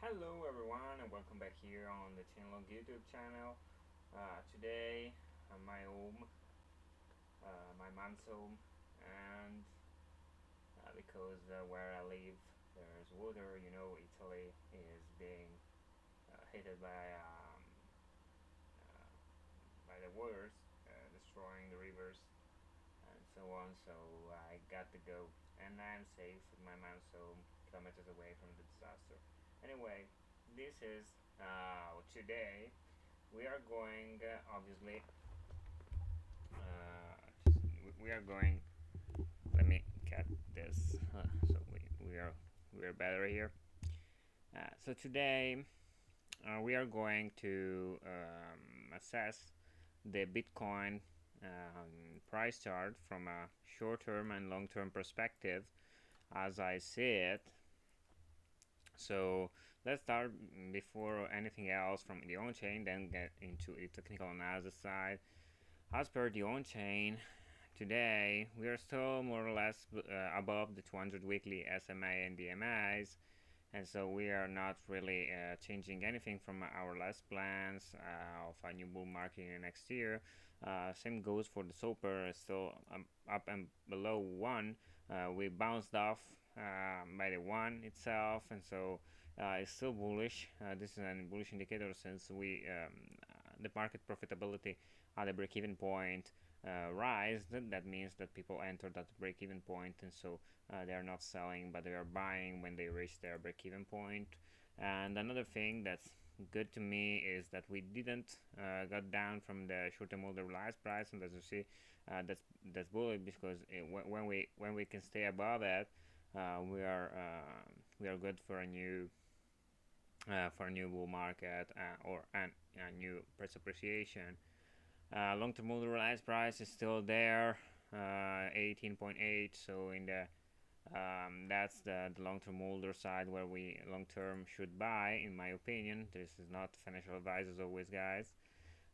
Hello everyone and welcome back here on the ChainLog YouTube channel. Today my home, my mom's home, and because where I live there's water. You know, Italy is being hit by the waters, destroying the rivers and so on. So I got to go, and I'm safe with my mom's home, kilometers away from the disaster. Anyway, this is today we are going obviously we are going, let me cut this so we are better here. So today we are going to assess the Bitcoin price chart from a short-term and long-term perspective as I see it. So let's start before anything else from the on-chain, then get into the technical analysis side. As per the on-chain, today we are still more or less above the 200 weekly SMA and DMAs, and so we are not really changing anything from our last plans of a new bull market in the next year. Same goes for the SOPR, still up and below 1. We bounced off by the 1 itself, and so it's still bullish. This is a bullish indicator since the market profitability at the break-even point rise. That means that people entered at the break-even point, and so they are not selling but they are buying when they reach their break-even point. And another thing that's good to me is that we didn't got down from the short-term order realized price, and as you see, that's bullish because when we can stay above it, we are good for a new bull market or a new price appreciation. Long-term order realized price is still there, 18.8. So in the that's the long-term holder side where we long-term should buy, in my opinion. This is not financial advice as always, guys.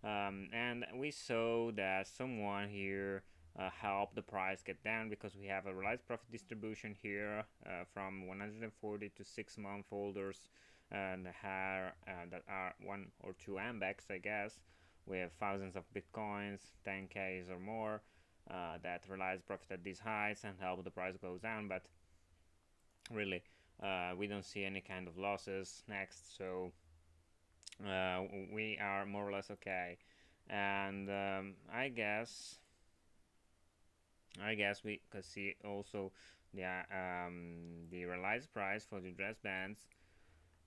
And we saw that someone here helped the price get down because we have a realized profit distribution here from 140 to 6-month holders that are 1 or 2 AMBEX, I guess. We have thousands of Bitcoins, 10Ks or more, that realize profit at these heights and help the price go down, but really we don't see any kind of losses next, so we are more or less okay. And I guess we could see also the realized price for the dress bands,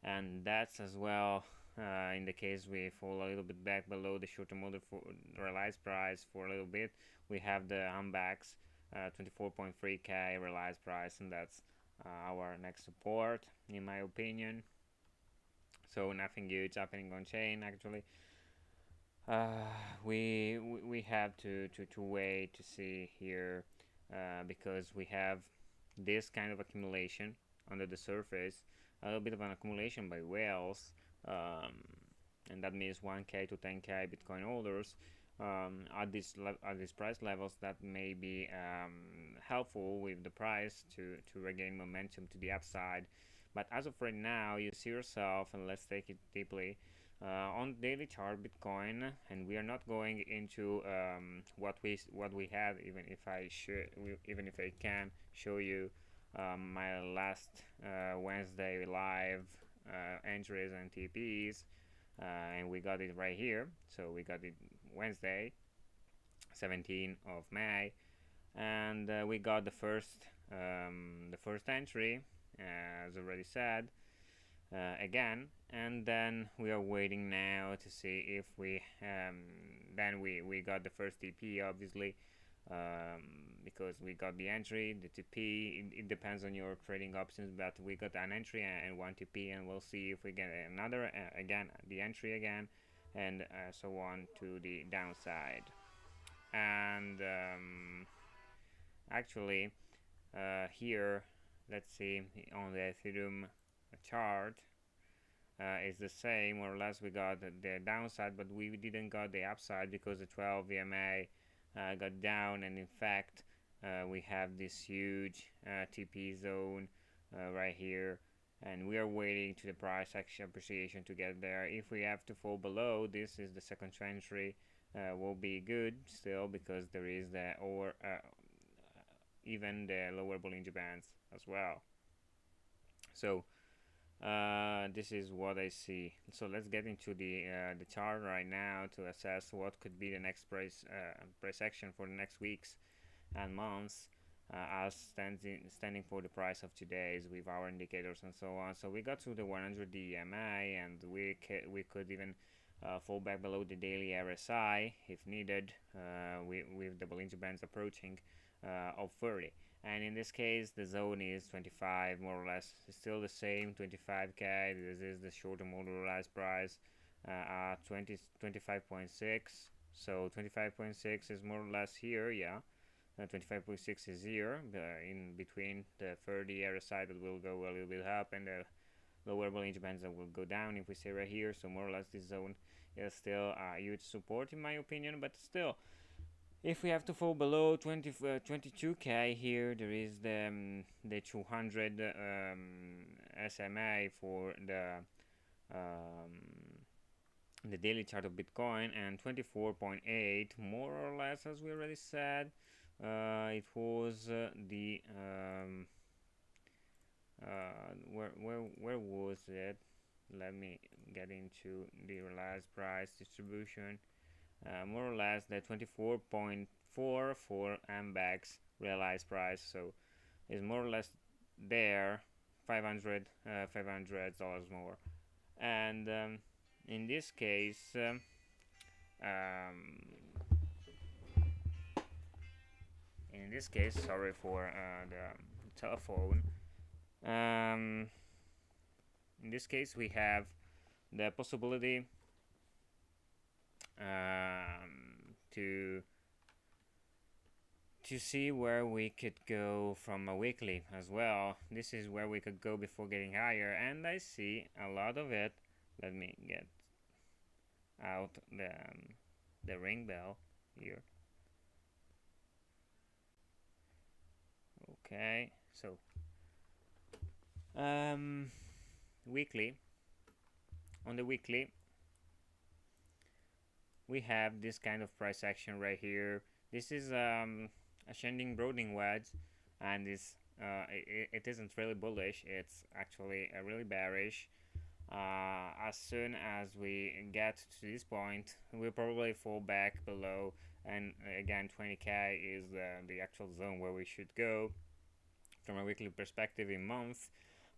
and that's as well in the case we fall a little bit back below the short-term order for realized price for a little bit. We have the AMBAX 24.3k realized price, and that's our next support, in my opinion. So nothing huge happening on chain actually. We have to wait to see here because we have this kind of accumulation under the surface, a little bit of an accumulation by whales, and that means 1k to 10k Bitcoin holders at these price levels. That may be helpful with the price to regain momentum to the upside. But as of right now, you see yourself, and let's take it deeply on daily chart Bitcoin, and we are not going into what we have, even if I can show you my last Wednesday live entries and TPs, and we got it right here. So we got it Wednesday 17th of May, and we got the first entry, as already said, again, and then we are waiting now to see if we got the first TP, obviously, because we got the entry, the TP. It depends on your trading options, but we got an entry and 1 TP, and we'll see if we get another again, the entry again, and so on to the downside. And actually here, let's see, on the Ethereum chart, is the same, more or less. We got the downside, but we didn't got the upside because the 12 VMA got down, and in fact, we have this huge TP zone right here, and we are waiting to the price action appreciation to get there. If we have to fall below, this is the second entry, will be good still, because there is the or even the lower Bollinger Bands as well. So this is what I see. So let's get into the chart right now to assess what could be the next price action for the next weeks and months, as standing for the price of today's with our indicators and so on. So we got to the 100 EMA, and we could even fall back below the daily RSI if needed, with the Bollinger Bands approaching of 30. And in this case, the zone is 25, more or less. It's still the same, 25k. This is the short-term modularized price, 25.6. So 25.6 is more or less here, yeah. 25.6 is here, in between the 30 RSI that will go a little bit up, and the lower Bollinger Bands that will go down, if we say right here. So more or less this zone is still huge support in my opinion, but still, if we have to fall below 22k here, there is the 200 SMA for the daily chart of Bitcoin, and 24.8, more or less, as we already said. It was the where was it? Let me get into the realized price distribution. More or less the 24.4 for MBAX realized price, so is more or less there, $500 more. And in this case, sorry for the telephone. In this case, we have the possibility to see where we could go from a weekly as well. This is where we could go before getting higher, and I see a lot of it. Let me get out the ring bell here. Okay, so weekly. On the weekly, we have this kind of price action right here. This is ascending broadening wedge, and it isn't really bullish. It's actually a really bearish. As soon as we get to this point, we'll probably fall back below, and again 20k is the actual zone where we should go from a weekly perspective in month.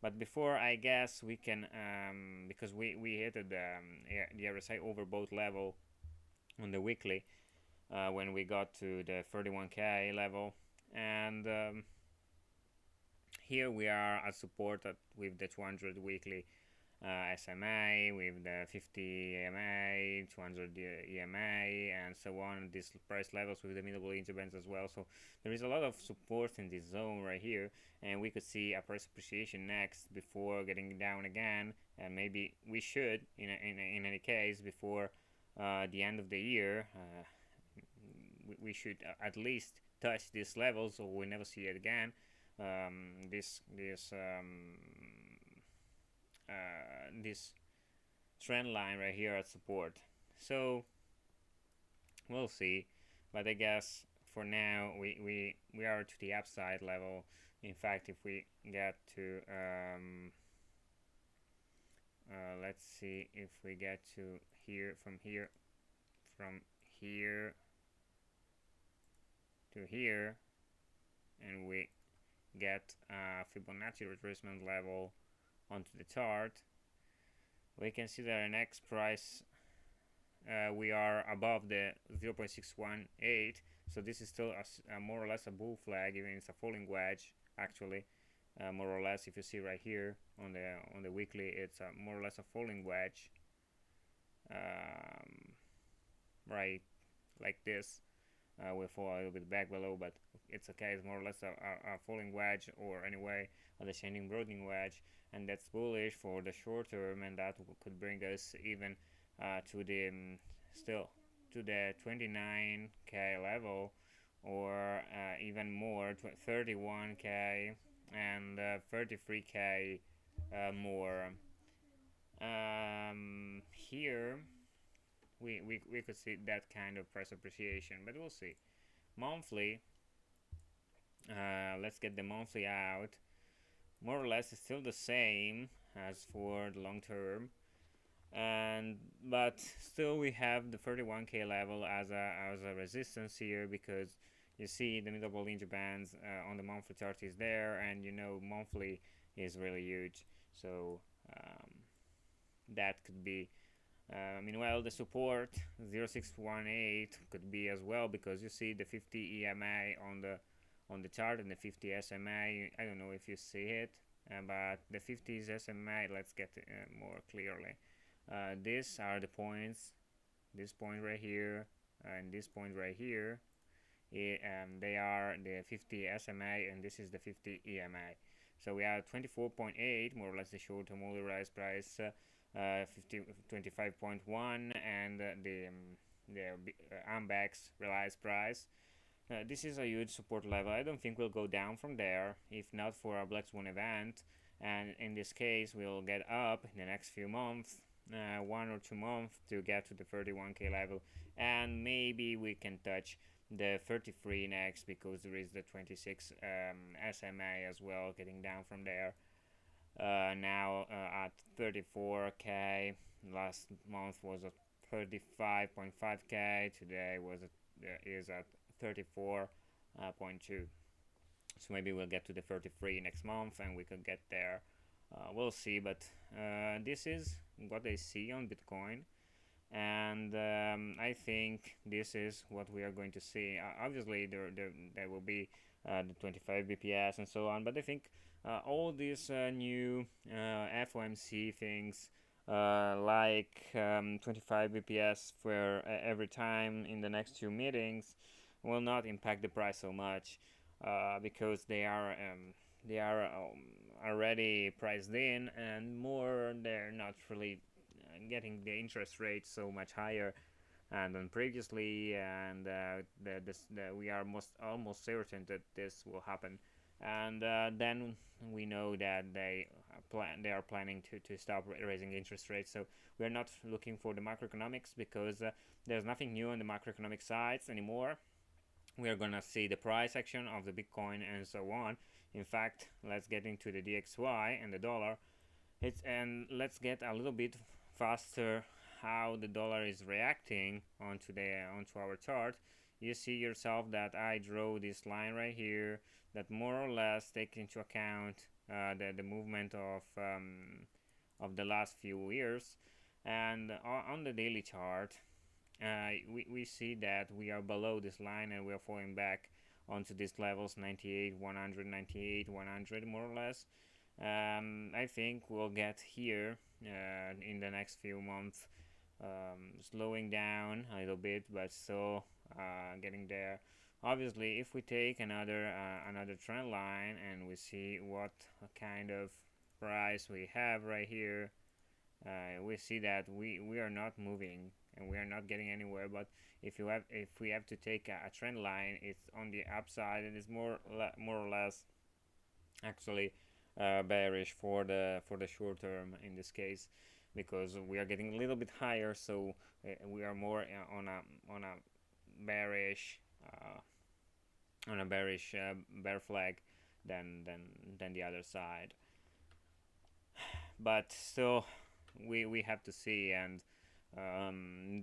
But before, I guess we can, because we hit the RSI overbought level on the weekly, when we got to the 31k level, and here we are at support with the 200 weekly SMA, with the 50 EMA, 200 EMA, and so on. These price levels with the middle Bollinger Bands as well. So there is a lot of support in this zone right here, and we could see a price appreciation next before getting down again. And maybe we should, in any case, before the end of the year, we should at least touch this level, so we never see it again. This trend line right here at support. So we'll see, but I guess for now we are to the upside level. In fact, if we get to let's see if we get to here, from here to here, and we get a Fibonacci retracement level onto the chart, we can see that our next price, we are above the 0.618, so this is still a more or less a bull flag, even it's a falling wedge actually, more or less. If you see right here on the weekly, it's more or less a falling wedge, right like this. We fall a little bit back below, but it's okay. It's more or less a falling wedge, or anyway a descending broadening wedge, and that's bullish for the short term, and that could bring us even to the still to the 29k level, or even more, 31k and 33k more. Here we could see that kind of price appreciation, but we'll see. Monthly, let's get the monthly out. More or less, it's still the same as for the long term, and but still we have the 31k level as a resistance here, because you see the middle Bollinger Bands on the monthly chart is there, and you know monthly is really huge, so that could be. Meanwhile, the support 0618 could be as well, because you see the 50 EMA on the chart and the 50 SMA. I don't know if you see it, but the 50 SMA. Let's get more clearly. These are the points. This point right here and this point right here. They are the 50 SMA, and this is the 50 EMA. So we are 24.8, more or less the short-term rise price. 25.1, and the Ambex realized price. This is a huge support level. I don't think we'll go down from there, if not for a Black Swan event, and in this case we'll get up in the next few months, 1 or 2 months, to get to the 31k level, and maybe we can touch the 33 next, because there is the 26 SMA as well, getting down from there. Now at 34k. Last month was at 35.5k. Today is at 34.2. So maybe we'll get to the 33 next month, and we could get there. We'll see, but this is what I see on Bitcoin, and I think this is what we are going to see. Obviously, there will be the 25 BPS and so on, but I think all these new FOMC things, like 25 BPS for every time in the next 2 meetings, will not impact the price so much, because they are already priced in, and more they're not really getting the interest rate so much higher than previously, and we are almost certain that this will happen. And then we know that they are planning to stop raising interest rates. So we are not looking for the macroeconomics, because there's nothing new on the macroeconomic sides anymore. We are gonna see the price action of the Bitcoin and so on. In fact, let's get into the DXY and the dollar. And let's get a little bit faster how the dollar is reacting onto our chart. You see yourself that I draw this line right here that more or less take into account the movement of the last few years, and on the daily chart we see that we are below this line, and we are falling back onto these levels, 98 100, 98 100, more or less. I think we'll get here in the next few months, slowing down a little bit, but still getting there. Obviously, if we take another trend line and we see what kind of price we have right here, we see that we are not moving and we are not getting anywhere. But if we have to take a trend line, it's on the upside, and it's more or less actually bearish for the short term in this case, because we are getting a little bit higher, so we are more on a bearish bear flag than the other side. But still, we have to see, and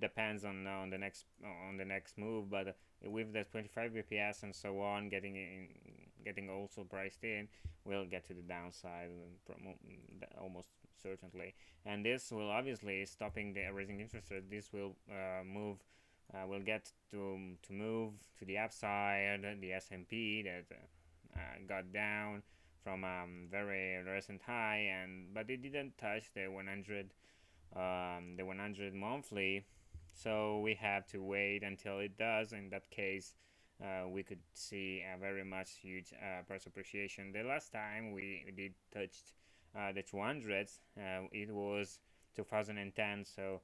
depends on the next move. But with the 25 bps and so on getting also priced in, we'll get to the downside almost certainly. And this will obviously stopping the raising interest rate. This will move. We'll get to move to the upside. The S&P that got down from a very recent high, but it didn't touch the 100 monthly, so we have to wait until it does. In that case, we could see a very much huge price appreciation. The last time we did touched the 200s, it was 2010. So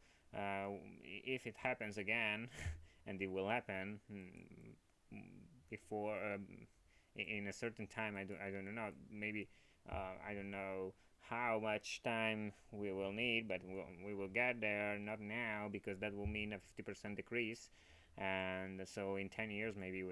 if it happens again, and it will happen before in a certain time, I don't know, maybe I don't know how much time we will need, but we will get there. Not now, because that will mean a 50% decrease. And so in 10 years maybe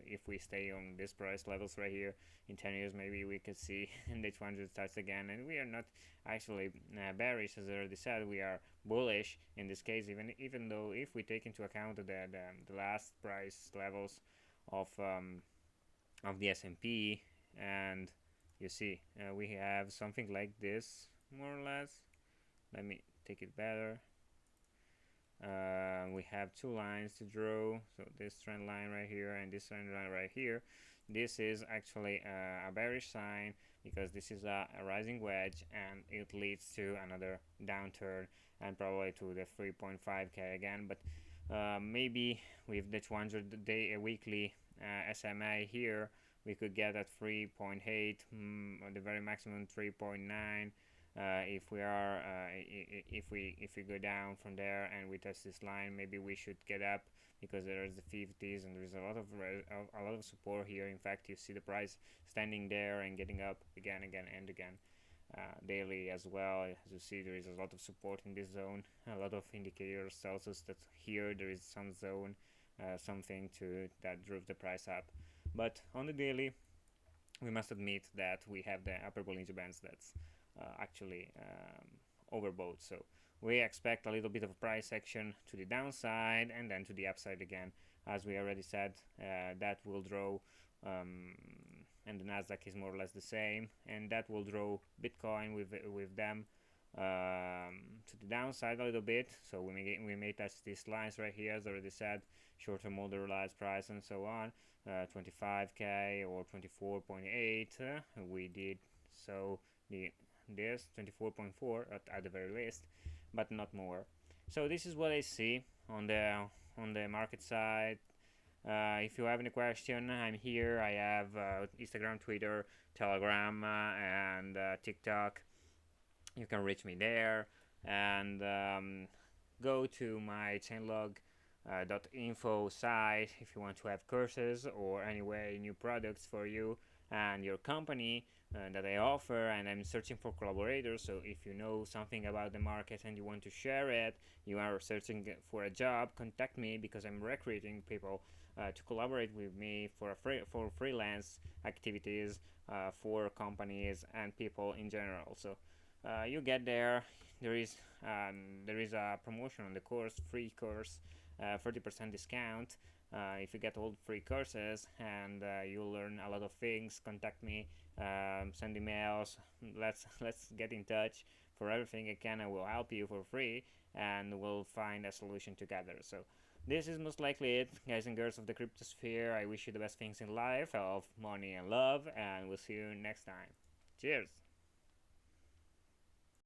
if we stay on this price levels right here, in 10 years maybe we could see the 200 starts again. And we are not actually bearish, as I already said. We are bullish in this case, even though if we take into account the last price levels of the S&P, and you see we have something like this, more or less. Let me take it better. We have two lines to draw, so this trend line right here and this trend line right here. This is actually a bearish sign, because this is a rising wedge, and it leads to another downturn, and probably to the 3.5k again. But maybe with the 200-day weekly SMA here, we could get at 3.8, the very maximum 3.9. If we are if we go down from there and we test this line, maybe we should get up, because there is the 50s and there is a lot of support here. In fact, you see the price standing there and getting up again and again. Daily as well, as you see, there is a lot of support in this zone. A lot of indicators tells us that here there is some zone, something that drove the price up. But on the daily, we must admit that we have the upper Bollinger Bands that's actually overbought. So we expect a little bit of price action to the downside and then to the upside again. As we already said, that will draw, and the Nasdaq is more or less the same, and that will draw Bitcoin with them to the downside a little bit. So we may test these lines right here, as I already said, short-term moderate price and so on, 25k or 24.8. We did so this 24.4 at the very least, but not more. So this is what I see on the market side. If you have any question, I'm here. I have Instagram, Twitter, Telegram, and TikTok. You can reach me there, and go to my ChainLog .info site if you want to have courses or anyway new products for you and your company that I offer. And I'm searching for collaborators, so if you know something about the market and you want to share it, you are searching for a job, contact me, because I'm recruiting people to collaborate with me for freelance activities for companies and people in general. So you get there. There is a promotion on the course, free course, 30% discount if you get all free courses, and you'll learn a lot of things. Contact me, send emails. Let's get in touch. For everything I can, I will help you for free, and we'll find a solution together. So this is most likely it, guys and girls of the cryptosphere. I wish you the best things in life, health, money, and love, and we'll see you next time. Cheers.